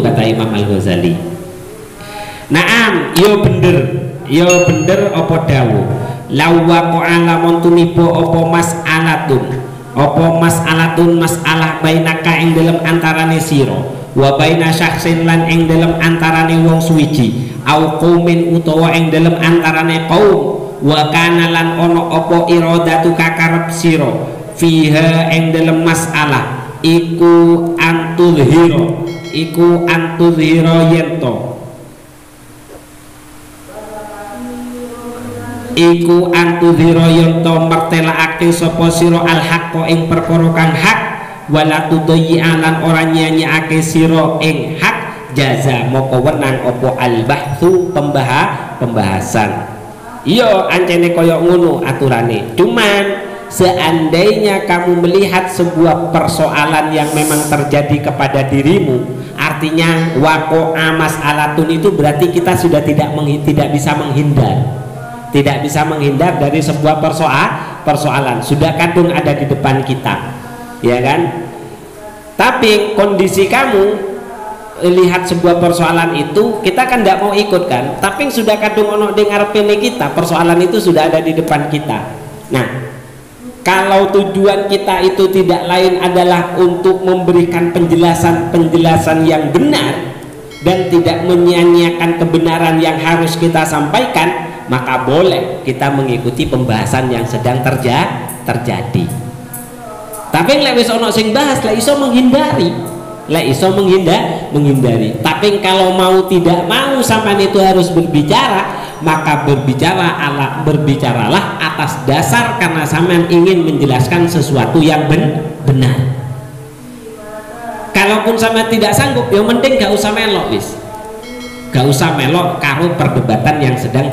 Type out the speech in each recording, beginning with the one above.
kata Imam Al-Ghazali. Naam, yo bener apa dawu. Lawa lamun tumibo apa mas'alatun masalah bainaka ing dalam antarane sira wa baina syakhsin lan ing dalam antarane wong suwiji au qaumin utawa ing dalam antarane kaum wa kana lan ono apa iradatu kakarep sira fiha ing dalam masalah iku antudhira yento iku antudhira yento mertelaake sapa sira al haqqa ing perkara kang hak wala tudayyi'alan ora nyanyiake sira ing hak jaza moko wenang apa al bahthu pembahasan. Iya ancene kaya ngono aturane, cuman seandainya kamu melihat sebuah persoalan yang memang terjadi kepada dirimu, artinya waqa'a mas'alatun itu berarti kita sudah tidak bisa menghindar dari sebuah persoalan sudah kadung ada di depan kita, ya kan? Tapi kondisi kamu lihat sebuah persoalan itu, kita kan tidak mau ikut kan, tapi sudah kadung ono dengar pene kita, persoalan itu sudah ada di depan kita. Nah, kalau tujuan kita itu tidak lain adalah untuk memberikan penjelasan yang benar dan tidak menyia-nyiakan kebenaran yang harus kita sampaikan, maka boleh kita mengikuti pembahasan yang sedang terjadi. Tapi lek wis ono sing bahas, lek iso menghindari. Tapi kalau tidak mau sampean itu harus berbicara, maka berbicaralah atas dasar karena sampean ingin menjelaskan sesuatu yang benar. Kalaupun sampean tidak sanggup, ya mending gak usah melok wis. Gak usah melok karo perdebatan yang sedang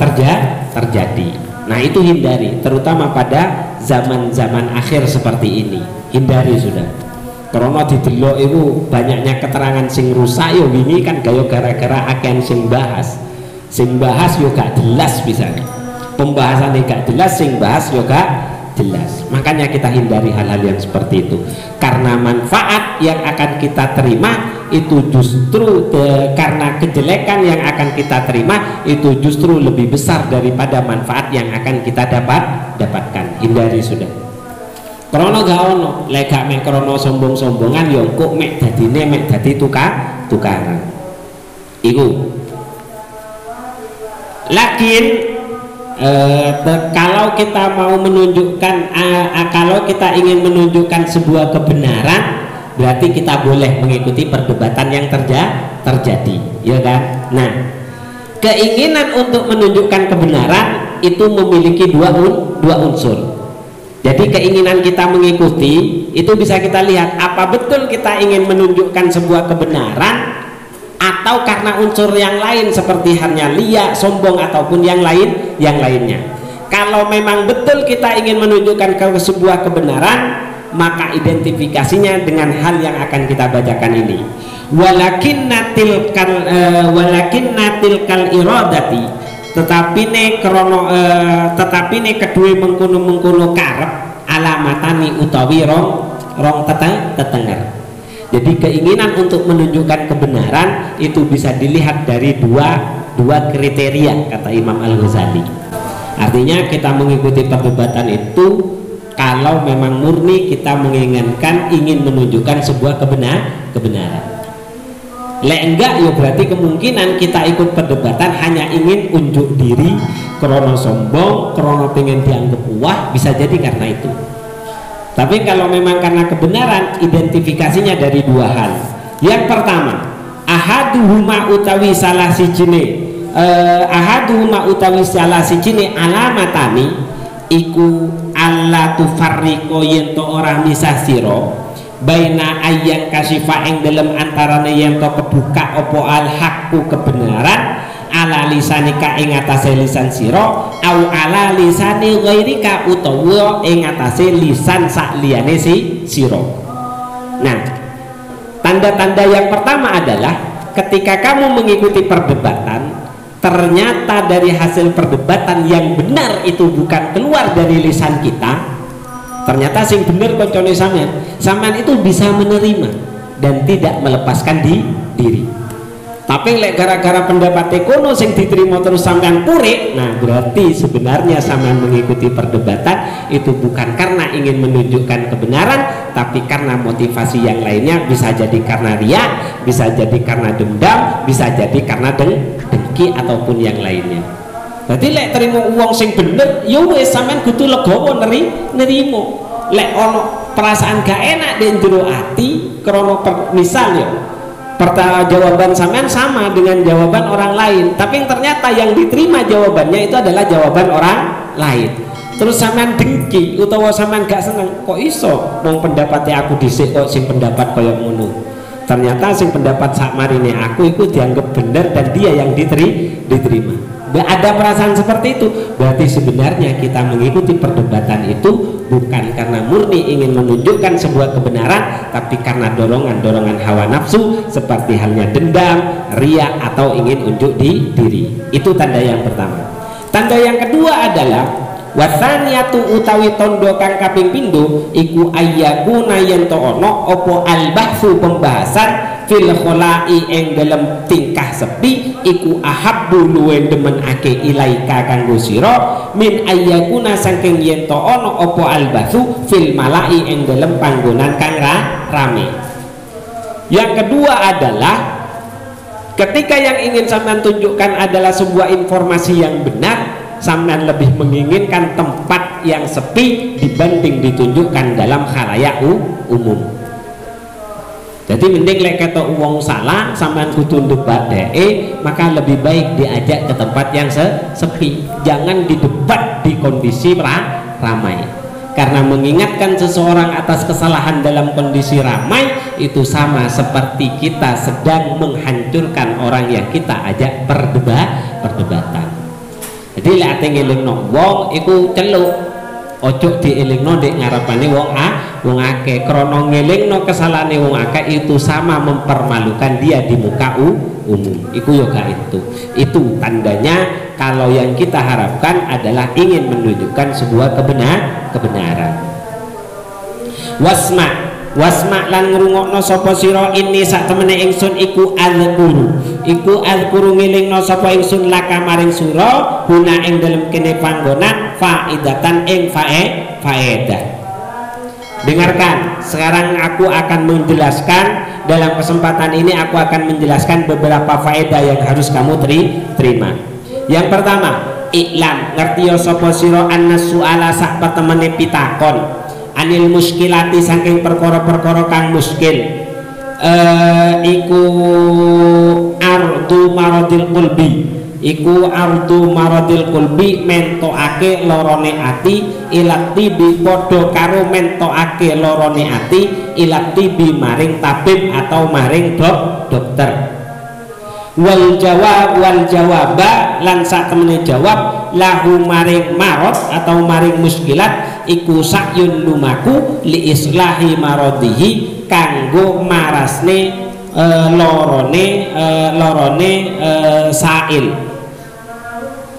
terjadi. Nah itu hindari, terutama pada zaman-zaman akhir seperti ini. Hindari sudah. Karena di delok itu banyaknya keterangan sing rusak yo wingi kan gaya gara-gara akan sing bahas yo gak jelas misalnya. Pembahasannya gak jelas, sing bahas yo gak jelas. Makanya kita hindari hal-hal yang seperti itu. Karena manfaat yang akan kita terima itu justru karena kejelekan yang akan kita terima itu justru lebih besar daripada manfaat yang akan kita dapatkan. Hindari sudah. Krono gak ono, lek gak mek krono sombong-sombongan yo kok mek dadi tukaran. Iku. Lakin kalau kita mau menunjukkan kalau kita ingin menunjukkan sebuah kebenaran, berarti kita boleh mengikuti perdebatan yang terjadi, ya kan? Nah, keinginan untuk menunjukkan kebenaran itu memiliki dua unsur. Jadi keinginan kita mengikuti itu bisa kita lihat apa betul kita ingin menunjukkan sebuah kebenaran atau karena unsur yang lain seperti hanya liya, sombong ataupun yang lainnya. Kalau memang betul kita ingin menunjukkan sebuah kebenaran, maka identifikasinya dengan hal yang akan kita bacakan ini. Walakinna tilkal iradati, tetapi ne kedua mengkono karep alamatani utawi rong tetenger. Jadi keinginan untuk menunjukkan kebenaran itu bisa dilihat dari dua kriteria kata Imam Al-Ghazali. Artinya kita mengikuti perdebatan itu kalau memang murni kita menginginkan ingin menunjukkan sebuah kebenaran. Lek enggak ya berarti kemungkinan kita ikut perdebatan hanya ingin unjuk diri, krono sombong, krono pengen dianggap wah, bisa jadi karena itu. Tapi kalau memang karena kebenaran, identifikasinya dari dua hal. Yang pertama, ahaduhuma utawi salah sijine alamatani iku alla tufarriqo yen to ora misah sira baina ayyan kasifa ing dalam antarane yen to kebuka opo al haqqu kebenaran ala lisanika ing atase lisan sira au ala lisani ghairika utawa ing atase lisan sak liyane sira. Nah, tanda-tanda yang pertama adalah ketika kamu mengikuti perdebatan, ternyata dari hasil perdebatan yang benar itu bukan keluar dari lisan kita. Ternyata sing bener koncone sampean itu bisa menerima dan tidak melepaskan diri. Tapi lek gara-gara pendapat kono sing diterima terus sampean purik, nah berarti sebenarnya sampean mengikuti perdebatan itu bukan karena ingin menunjukkan kebenaran, tapi karena motivasi yang lainnya, bisa jadi karena riya, bisa jadi karena dendam, bisa jadi karena dengki ataupun yang lainnya. Jadi lek terima uang sing bener, ya wis sampean kudu legowo nerimo. Lek ono perasaan gak enak di jero ati, krono misal ya jawaban sampean sama dengan jawaban orang lain, tapi yang ternyata yang diterima jawabannya itu adalah jawaban orang lain. Terus sampean dengki utawa sampean gak seneng, kok iso wong pendapatnya aku dhisik kok sing pendapat koyo ngono. Ternyata sing pendapat sakmarine aku itu dianggap benar dan dia yang diterima. Ada perasaan seperti itu, berarti sebenarnya kita mengikuti perdebatan itu bukan karena murni ingin menunjukkan sebuah kebenaran, tapi karena dorongan-dorongan hawa nafsu seperti halnya dendam, riya atau ingin unjuk di diri. Itu tanda yang pertama. Tanda yang kedua adalah wasaniyatu utawi tondo kang kaping pindho iku ayyakuna yen to ono opo al-bahsu pembahasan fil khola'i ing dalam tingkah sepi iku ahabbu luwe demenake ilaika kanggo sira min ayyakuna saking yen to ono opo al-bahsu fil mala'i ing dalam panggonan kang rame. Yang kedua adalah ketika yang ingin sampean tunjukkan adalah sebuah informasi yang benar, sampean lebih menginginkan tempat yang sepi dibanding ditunjukkan dalam khalayak umum. Jadi mending lek ketok wong salah sampean kudu debat maka lebih baik diajak ke tempat yang sepi. Jangan didebat di kondisi ramai. Karena mengingatkan seseorang atas kesalahan dalam kondisi ramai itu sama seperti kita sedang menghancurkan orang yang kita ajak perdebatan. Jadi lek ate ngelingno wong iku celuk, ojo dielingno ndek ngarepane wong akeh. Krana ngelingno kesalahane wong akeh itu sama mempermalukan dia di muka umum. Iku yo gak itu. Itu tandanya kalau yang kita harapkan adalah ingin menunjukkan sebuah kebenaran. Wasma lan ngrungokno sapa sira ini sak temene ingsun iku azkuru ngilingno sapa ingsun laka maring sura guna ing dalem kene panggonan faidatan ing faedah. Dengarkan, sekarang aku akan menjelaskan, dalam kesempatan ini aku akan menjelaskan beberapa faedah yang harus kamu terima. Yang pertama, iklam ngertiyo sapa sira anna su'ala sak patemene pitakon anil muskilati saking perkara-perkara kang muskil iku ardu maradil qulbi mentokake lorone ati ilati bi padha karo mentokake lorone ati ilati bi maring tabib atau maring dokter. Wal jawaba lan sak temene jawab lahu maring marad atau maring muskilat iku sakyun lumaku li islahi maradihi kanggo marasne lorone sail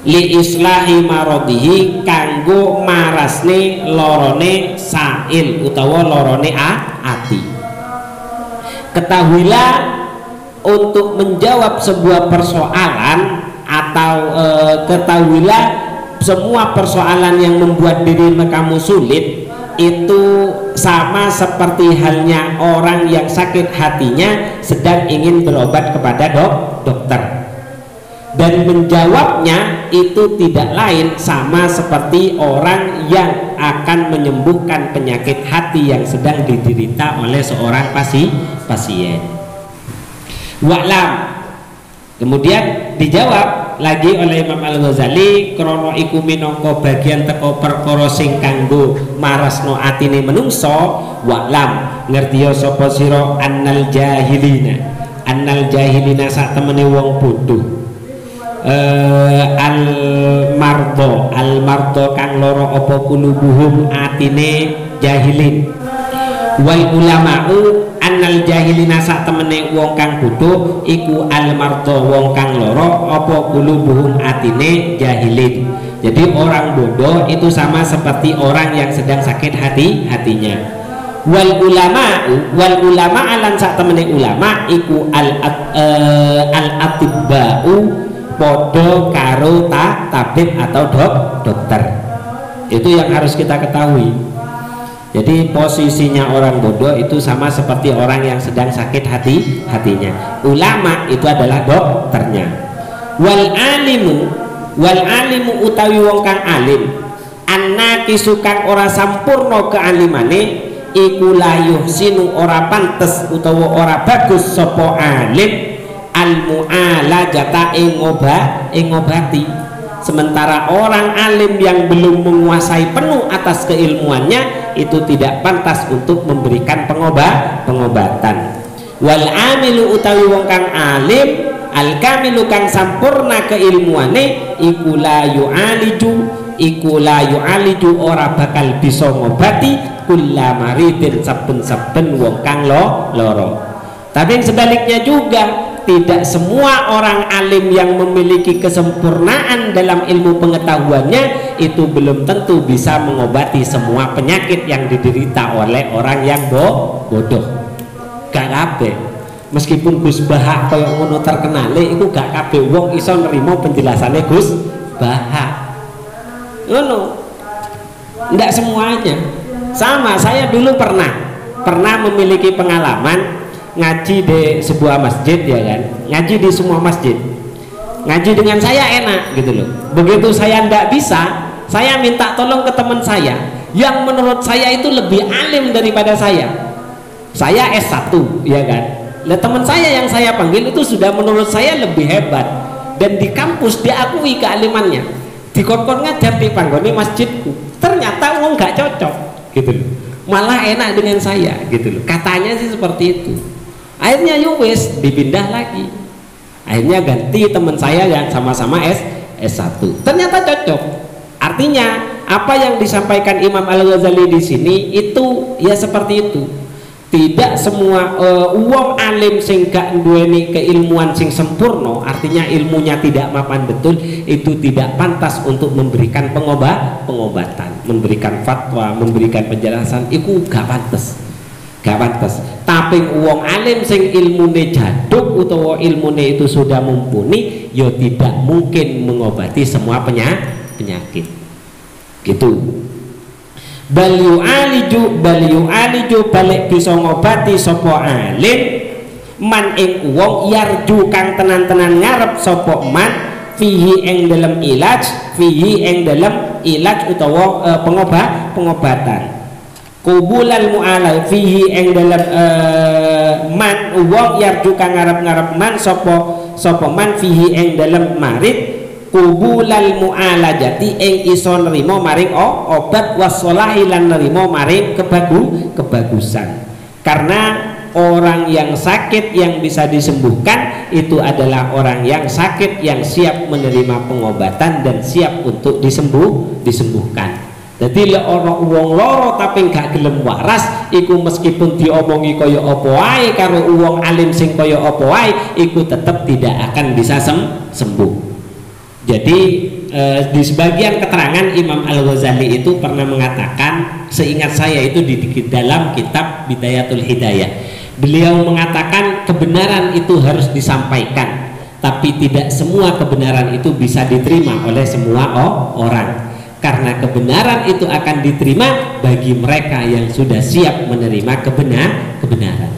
li islahi maradihi kanggo marasne lorone sail utawa lorone ati. Ketahuilah untuk menjawab sebuah persoalan atau ketahuilah semua persoalan yang membuat diri kamu sulit itu sama seperti halnya orang yang sakit hatinya sedang ingin berobat kepada dokter, dan menjawabnya itu tidak lain sama seperti orang yang akan menyembuhkan penyakit hati yang sedang diderita oleh seorang pasien. Wa'lam, kemudian dijawab lagi oleh Imam Al-Ghazali krono iku minangka bagian teko perkara sing kanggo marasno atine menungso. Wa'lam ngertiya sapa sira annal jahilina sak temene wong bodoh al mardo kang loro apa kulubuhum atine jahilin. Wal ulama'u annal jahilina sak temene wong kang bodoh iku al mardo wong kang loro apa kulubuhum atine jahilin. Jadi orang bodoh itu sama seperti orang yang sedang sakit hatinya. wal ulama lan sak temene ulama iku al atibba'u podo karo tabib atau dokter. Itu yang harus kita ketahui. Jadi posisinya orang bodoh itu sama seperti orang yang sedang sakit hatinya. Ulama itu adalah dokternya. Wal alimu utawi wong kang alim annaqisu kang ora sampurna kealimane iku la yuhsinu ora pantes utawa ora bagus sapa alim al mu'alajata ing ngobati. Sementara orang alim yang belum menguasai penuh atas keilmuannya itu tidak pantas untuk memberikan pengobatan. Wal amilu utawi wong kang alim al kamilu kang sampurna keilmuane iku la yu'aliju ora bakal bisa ngobati kulla maridin saben-saben wong kang loro. Tapi sebaliknya juga tidak semua orang alim yang memiliki kesempurnaan dalam ilmu pengetahuannya itu belum tentu bisa mengobati semua penyakit yang diderita oleh orang yang bodoh. Gak kabeh. Meskipun Gus Bahak kaya ngono terkenale iku gak kabeh wong iso nerima penjelasane Gus Bahak. Ngono. Ndak semuanya. Sama, saya dulu pernah memiliki pengalaman ngaji di sebuah masjid, ya kan, ngaji di semua masjid, ngaji dengan saya enak gitu loh. Begitu saya ndak bisa, saya minta tolong ke teman saya yang menurut saya itu lebih alim daripada saya S1, ya kan. Nah, teman saya yang saya panggil itu sudah menurut saya lebih hebat dan di kampus diakui kealimannya. Dikon-kon ngajar di panggone masjidku, ternyata wong nggak cocok gitu loh, malah enak dengan saya gitu loh, katanya sih seperti itu. Akhirnya wis dipindah lagi, akhirnya ganti teman saya yang sama-sama S1, ternyata cocok. Artinya apa yang disampaikan Imam Al-Ghazali di sini itu ya seperti itu. Tidak semua wong alim sing gak duweni keilmuan sing sempurna, artinya ilmunya tidak mapan betul, itu tidak pantas untuk memberikan pengobatan, memberikan fatwa, memberikan penjelasan, itu gak pantas. Tapi wong alim sing ilmune jaduk utawa ilmune itu sudah mumpuni, ya tidak mungkin mengobati semua penyakit. Gitu. Bal yu'aliju balik bisa ngobati sapa alim man ing wong yarju kang tenan-tenan ngarep sapa man fihi ing dalam ilaj utawa pengobatan. Kubulal mu'alaj fihi ing dalam man wong yarju kang ngarep-ngarep man sapa man fihi ing dalam marid kubulal mu'alajati ing iso nerima maring obat wassolahi lan nerima maring kebagusan. Karena orang yang sakit yang bisa disembuhkan itu adalah orang yang sakit yang siap menerima pengobatan dan siap untuk disembuhkan. Jadi lek ana wong loro tapi gak gelem waras, iku meskipun diomongi kaya apa wae karo wong alim sing kaya apa wae, iku tetap tidak akan bisa sembuh. Jadi di sebagian keterangan Imam Al-Ghazali itu pernah mengatakan, seingat saya itu di dalam kitab Bidayatul Hidayah, beliau mengatakan kebenaran itu harus disampaikan, tapi tidak semua kebenaran itu bisa diterima oleh semua orang, karena kebenaran itu akan diterima bagi mereka yang sudah siap menerima kebenaran.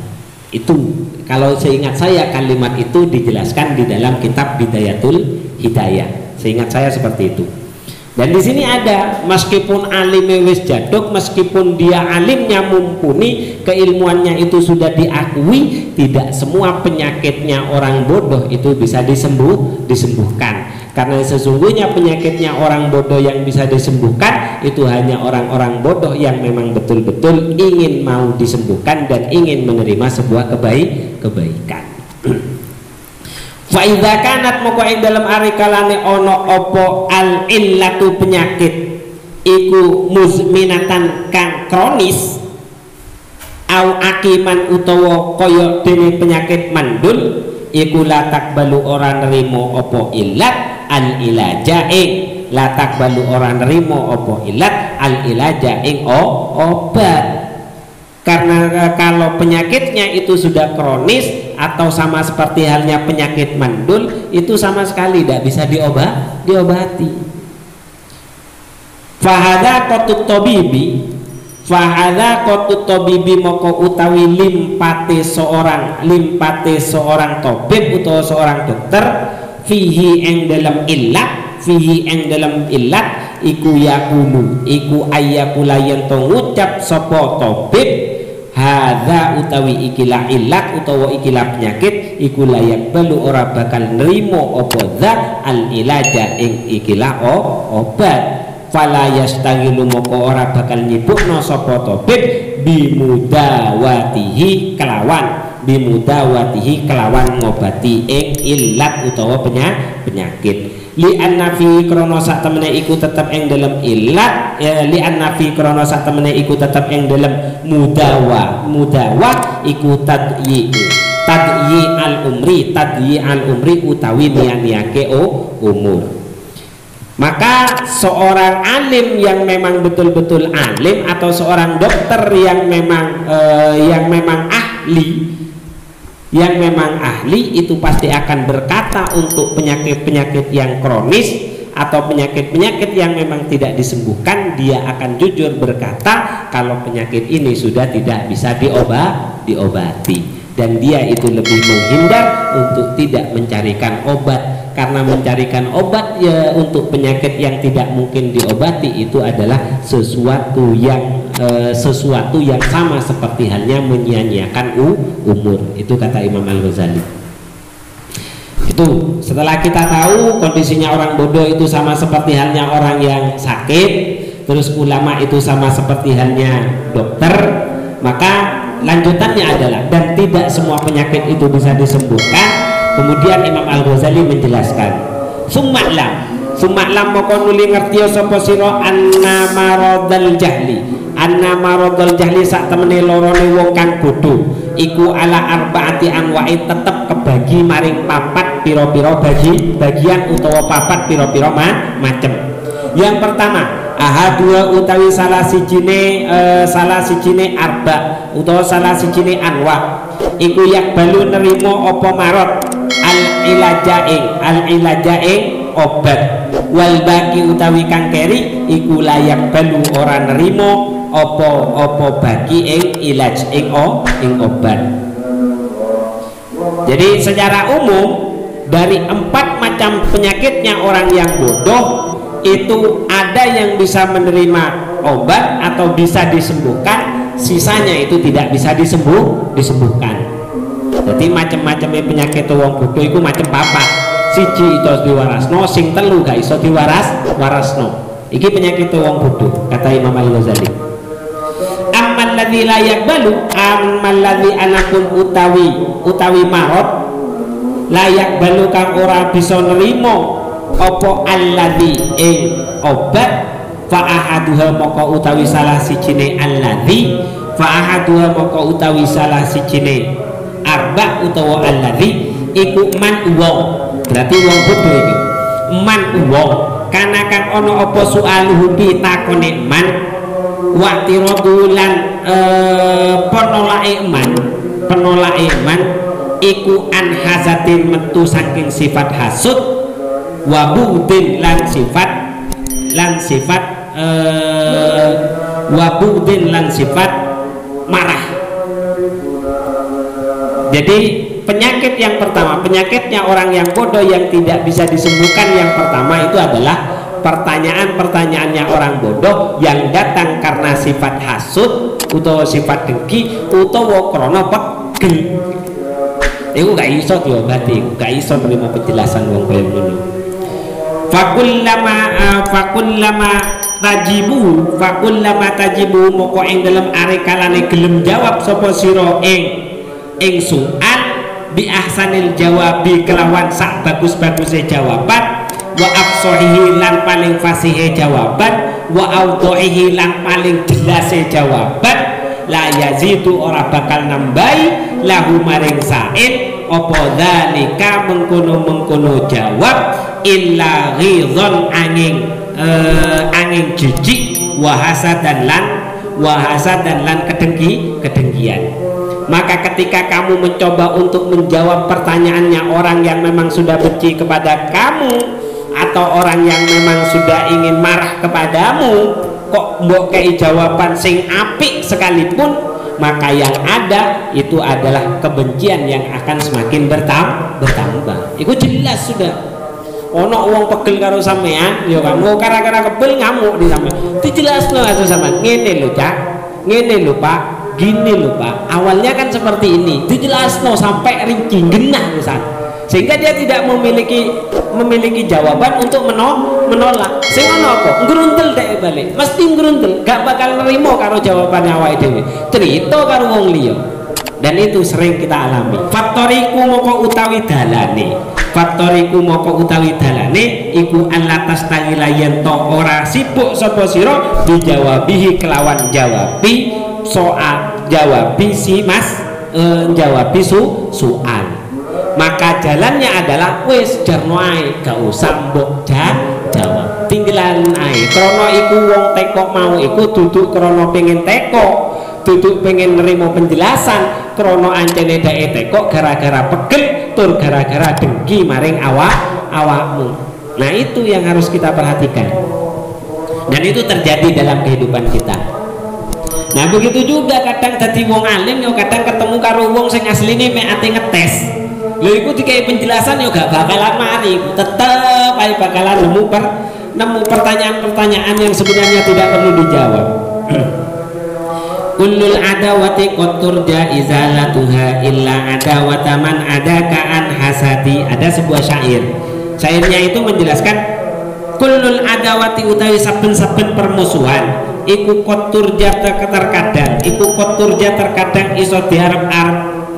Itu kalau seingat saya kalimat itu dijelaskan di dalam kitab Bidayatul Hidayah, seingat saya seperti itu. Dan di sini ada, meskipun alimnya wis jaduk, meskipun dia alimnya mumpuni, keilmuannya itu sudah diakui, tidak semua penyakitnya orang bodoh itu bisa disembuhkan. Karena sesungguhnya penyakitnya orang bodoh yang bisa disembuhkan itu hanya orang-orang bodoh yang memang betul-betul ingin mau disembuhkan dan ingin menerima sebuah kebaikan. Fa idza kanat moko ing dalam arikalane ana apa al illatu penyakit iku muzminatan kang kronis au akiman utawa kaya dene penyakit mandul iku la takbalu ora nerimo apa illat al ilaja ing la takbalu ora nerimo apa illat al ilaja ing obat. Karena kalau penyakitnya itu sudah kronis atau sama seperti halnya penyakit mandul, itu sama sekali tidak bisa diobati. Fahadha qatut tabibi, fahadha qatut tabibi moko utawi limpate seorang tabib utawa seorang dokter, fihi ing dalam illat iku yakulu iku ayyakula yen to ngucap sapa tabib hadza utawi ikilah illat utawa ikilah penyakit iku layak belu ora bakal nrimo apa zat al ilaja ing ikilah obat, fala yastaghilu moko ora bakal nyibukno sapa tabib bimudawatihi kelawan ngobati ing illat utawa penyakit. Li annafi krono sak temene iku tetep ing dalam illat, li annafi krono sak temene iku tetep ing dalam mudawa iku tadyi al umri utawi niake umur. Maka seorang alim yang memang betul-betul alim atau seorang dokter yang memang ahli itu pasti akan berkata untuk penyakit-penyakit yang kronis atau penyakit-penyakit yang memang tidak disembuhkan, dia akan jujur berkata kalau penyakit ini sudah tidak bisa diobati, dan dia itu lebih menghindar untuk tidak mencarikan obat, karena mencarikan obat ya untuk penyakit yang tidak mungkin diobati itu adalah sesuatu yang sama seperti halnya menyia-nyiakan umur. Itu kata Imam Al-Ghazali. Itu setelah kita tahu kondisinya orang bodoh itu sama seperti halnya orang yang sakit, terus ulama itu sama seperti halnya dokter, maka lanjutannya adalah dan tidak semua penyakit itu bisa disembuhkan. Kemudian Imam Al-Ghazali menjelaskan suma'lam moko nuli ngerti sapa sira anna maradul jahli sak temene lorone wong kang bodho iku ala arbaati anwa'i tetep kebagi maring papat pira-pira bagian utawa papat pira-pira macem. Yang pertama ahadua utawi salah sijine arba utawa salah sijine anwa iku yakbalu nerimo apa marot al ilajaing obat, wal baki utawi kang keri iku layak balu ora nerimo apa bagi ing ilaj ing obat. Jadi secara umum dari 4 macam penyakitnya orang yang bodoh itu ada yang bisa menerima obat atau bisa disembuhkan, sisanya itu tidak bisa disembuhkan. Jadi macam-macamnya penyakit wong bodoh itu macam papat. Siji itu diwarasno, sing telu gak iso warasno. Iki penyakit wong bodoh kata Imam Al-Ghazali. Amman ladzi la yaqbalu amman ladzi anakum utawi marot layak balu kang ora bisa nerimo apa alladzi obat fa ahaduha moko utawi salah sijine alladzi fa ahaduha moko utawi salah sijine arba utawa alladzi iku man wong, berarti wong bodoh iki man wong kana kang ana apa soaluhu pitakone man watirodulan penolake man iku an hasatin metu saking sifat hasud wa bu'din lan sifat marah. Jadi penyakit yang pertama, penyakitnya orang yang bodoh yang tidak bisa disembuhkan, yang pertama itu adalah pertanyaan-pertanyaannya orang bodoh yang datang karena sifat hasud utawa sifat dengki utawa krana pegel. Iku gak iso diobati, gak iso nerima penjelasan wong kaya ngono. Fakullama tajibu moko ing dalem arekalane gelem jawab sapa sira ing soal bi ahsanil jawabi kelawan sak bagus-baguse jawaban wa afsahihi lan paling fasihe jawaban wa awdhihi lan paling jelase jawaban la yazidu ora bakal nambahi lahu maring said apa dzalika mengkono jawab illa ghidhon angin jijik wa hasadan wa hasadan lan kedengkian. Maka ketika kamu mencoba untuk menjawab pertanyaannya orang yang memang sudah benci kepada kamu atau orang yang memang sudah ingin marah kepadamu, kok mbok kei jawaban sing apik sekalipun, maka yang ada itu adalah kebencian yang akan semakin bertambah. Itu jelas sudah. Ono wong pegel karo sampean, ya kan, mau gara-gara kebel ngamuk di sampean. Dijelasno aja sampean, ngene lho Cak, ngene lho Pak, gini lho Pak. Awalnya kan seperti ini, dijelasno sampai rinci genah misal. Sehingga dia tidak memiliki jawaban untuk menolak. Sing ono apa? Ngruntel dek balik. Mesti ngruntel, gak bakal nerimo karo jawabannya awake dhewe. Cerita karo wong liya. Dan itu sering kita alami. Faktoriku moko utawi dalane. Faktoriku moko utawi dalane iku alatas tangila yen to ora sibuk sapa sira dijawabihi kelawan jawabi soal jawabi si Mas jawabi soal. Maka jalannya adalah wis jarno ae, gak usah mbok jawab. Tinggalan ae. Krono iku wong teko mau iku duduk krono pengen teko, duduk pengen nerima penjelasan, krono ancene dae teko gara-gara pegel tur gara-gara dengki maring awakmu. Nah, itu yang harus kita perhatikan. Dan itu terjadi dalam kehidupan kita. Nah, begitu juga kadang dadi wong alim yo kadang ketemu karo wong sing asline mek ate ngetes. Lho iku dikai penjelasan yo gak bakalan mari, tetep ae bakalan nemu pertanyaan-pertanyaan yang sebenarnya tidak perlu dijawab. Kullul adawati qad turja izalatuha illa adawata man adaka an hasadi. Ada sebuah syair. Syairnya itu menjelaskan kullul adawati utawi saben-saben permusuhan iku qad turja terkadang iku qad turja terkadang iso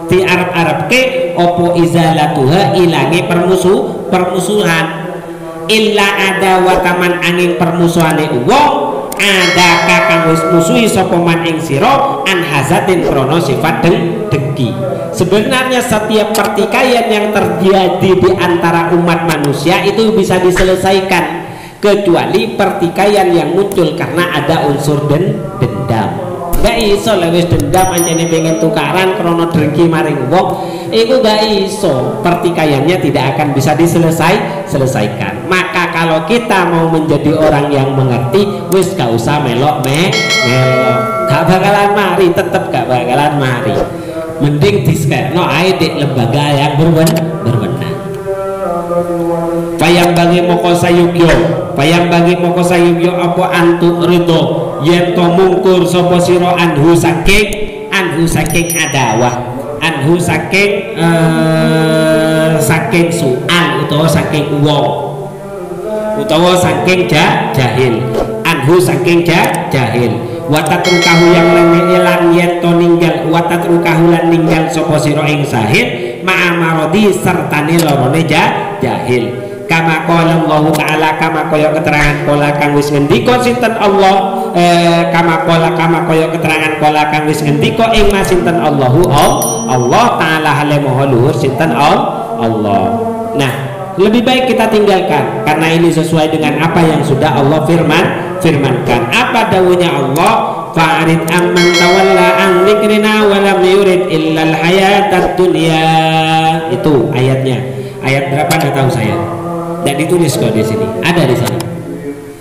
diarep-arepke opo izalatuha ilange permusuhan illa adawata man angin permusuhane wong ada kakang wis musuhi sapa man ing sira an hasadin krono sifat dengki. Sebenarnya setiap pertikaian yang terjadi di antara umat manusia itu bisa diselesaikan kecuali pertikaian yang muncul karena ada unsur dendam. Gak iso lewis dendam ancene pengen tukaran krono dengki maring wong, itu gak iso, pertikaiannya tidak akan bisa diselesaikan. Maka kalau kita mau menjadi orang yang mengerti, wis gak usah melok gak bakalan mari, tetep gak bakalan mari. Mending disketno ae di lembaga yang berwenang. Payang bagi moko sayugyo apa antuk ridho yen to mungkur sapa sira anhu saking adawah, anhu saking soal utawa saking wong utawa saking jahil, anhu saking jahil. Watatrukahu yang lan yen to ninggal, watatrukahu lan ninggal sapa sira ing sahid ma'amarodi sertane lorone jahil. Kama qala Allah taala, kama kaya keterangan kala kang wis ngendika sinten Allah, kama kaya keterangan kala kang wis ngendika ing sinten Allahu Allah taala hale maha luhur sinten Allah. Nah, lebih baik kita tinggalkan karena ini sesuai dengan apa yang sudah Allah firmankan. Apa dawuhnya Allah? Fa'rid amman tawalla an dzikrina wa lam yurid illal hayatad dunya. Itu ayatnya. Ayat berapa enggak tahu saya. Dan ditulis kok di sini, ada di sana.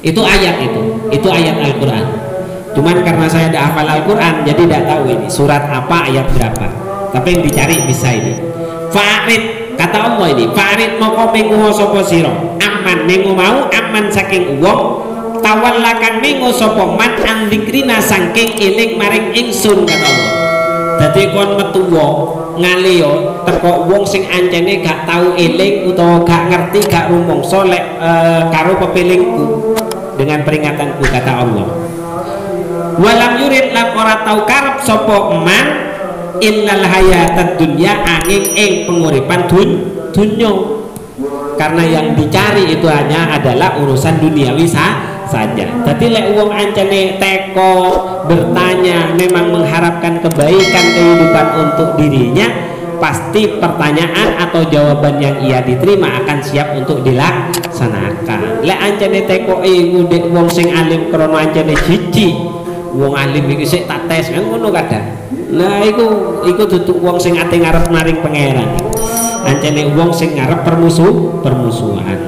Itu ayat itu ayat Al-Quran. Cuman karena saya tidak hafal Al-Quran, jadi tidak tahu ini surat apa, ayat berapa. Tapi yang dicari bisa ini. Fa'rid, kata Allah ini, fa'rid moko mengu sapa sira, aman mengu mau aman saking wong, tawallakan mengu sapa man an dzikrina saking eling maring ingsun, kata Allah. Dadi kon metu ngale yo teko wong sing ancene gak tahu eling utawa gak ngerti gak rumangsa lek karo pepelingku dengan peringatanku, kata Allah. Walam yurid lan ora tau karep sapa man innal hayatad dunya angin ing penguripan dunya. Karena yang dicari itu hanya adalah urusan duniawi saja. Jadi lek wong ancene teko bertanya memang mengharapkan kebaikan kehidupan untuk dirinya, pasti pertanyaan atau jawaban yang ia diterima akan siap untuk dilaksanakan. Lek ancene teko ngudek wong sing alim krono ancene jiji wong alim iki sik tak tes kan ngono kadang. Nah iku dudu wong sing ate ngarep maring pangeran. Ancene wong sing ngarep permusuhan.